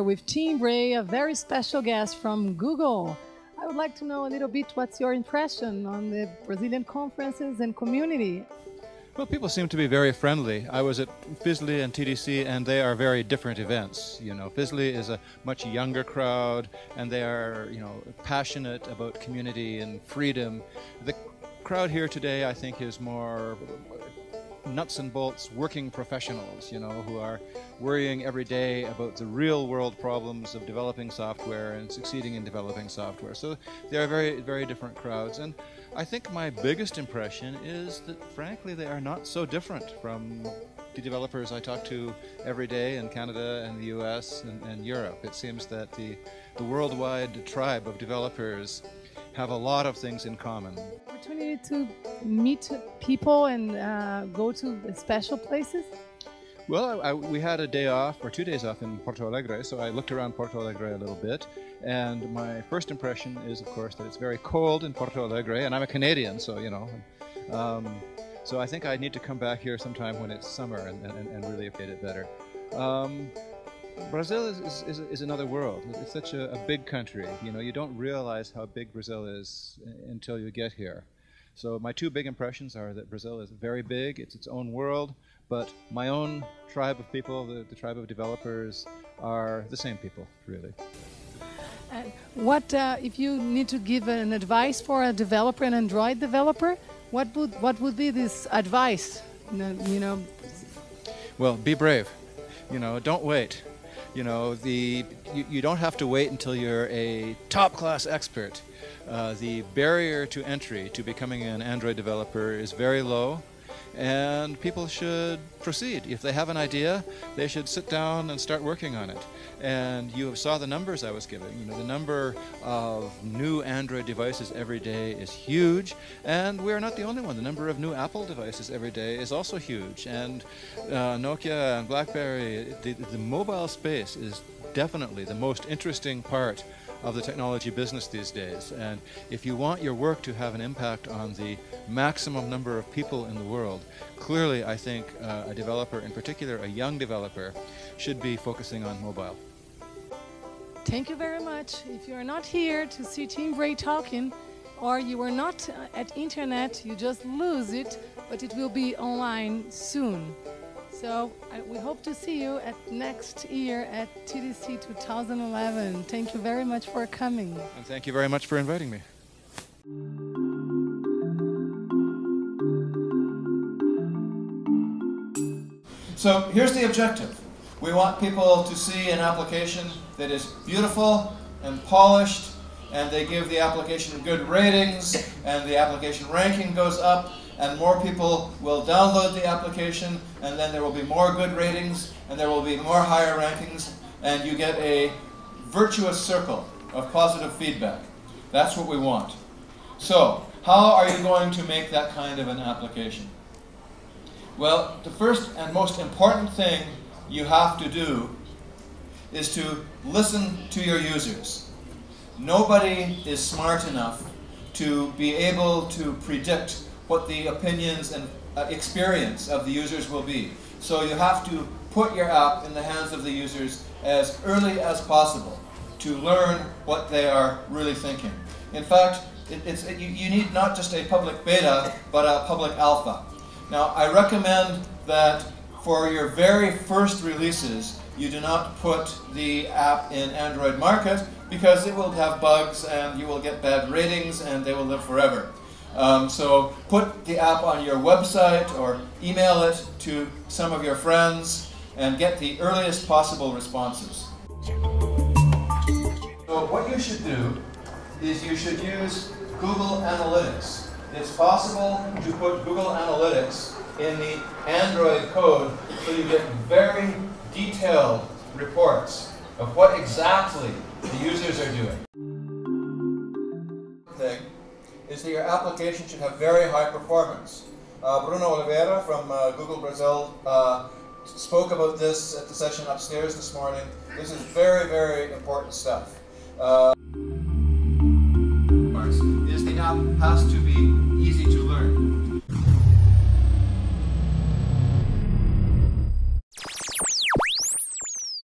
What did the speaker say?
with Tim Bray, a very special guest from Google. I would like to know a little bit what's your impression on the Brazilian conferences and community. Well, people seem to be very friendly. I was at FISLI and TDC, and they are very different events. You know, FISLI is a much younger crowd, and they are, passionate about community and freedom. The crowd here today, I think, is more nuts and bolts working professionals, who are worrying every day about the real world problems of developing software and succeeding in developing software. So they are very, very different crowds. And I think my biggest impression is that, frankly, they are not so different from the developers I talk to every day in Canada and the US and Europe. It seems that the worldwide tribe of developers have a lot of things in common. Opportunity to meet people and go to special places? Well, we had a day off, or 2 days off in Porto Alegre, so I looked around Porto Alegre a little bit, and my first impression is, of course, that it's very cold in Porto Alegre, and I'm a Canadian, so, so I think I need to come back here sometime when it's summer and really appreciate it better. Brazil is another world. It's such a big country. You don't realize how big Brazil is until you get here. So my two big impressions are that Brazil is very big, it's its own world, but my own tribe of people, the tribe of developers, are the same people, really. And what, if you need to give an advice for a developer, an Android developer, what would be this advice? Well, be brave. Don't wait. You don't have to wait until you're a top-class expert. The barrier to entry to becoming an Android developer is very low, and people should proceed. If they have an idea, they should sit down and start working on it. And you saw the numbers I was giving. The number of new Android devices every day is huge, and we're not the only one. The number of new Apple devices every day is also huge. And Nokia and BlackBerry, the mobile space is definitely the most interesting part of the technology business these days. And if you want your work to have an impact on the maximum number of people in the world, clearly I think a developer, in particular a young developer, should be focusing on mobile. Thank you very much. If you are not here to see Tim Bray talking, or you are not at internet, you just lose it, but it will be online soon. So we hope to see you at next year at TDC 2011. Thank you very much for coming. And thank you very much for inviting me. So here's the objective. We want people to see an application that is beautiful and polished, and they give the application good ratings, and the application ranking goes up, and more people will download the application, and then there will be more good ratings, and there will be more higher rankings, and you get a virtuous circle of positive feedback. That's what we want. So, how are you going to make that kind of an application? Well, the first and most important thing you have to do is to listen to your users. Nobody is smart enough to be able to predict what the opinions and experience of the users will be. So you have to put your app in the hands of the users as early as possible to learn what they are really thinking. In fact, you need not just a public beta, but a public alpha. Now, I recommend that for your very first releases, you do not put the app in Android market, because it will have bugs and you will get bad ratings and they will live forever. So put the app on your website or email it to some of your friends and get the earliest possible responses. So what you should do is you should use Google Analytics. It's possible to put Google Analytics in the Android code so you get very detailed reports of what exactly the users are doing. Thing is that your application should have very high performance. Bruno Oliveira from Google Brazil spoke about this at the session upstairs this morning. This is very, very important stuff. Is the app has to be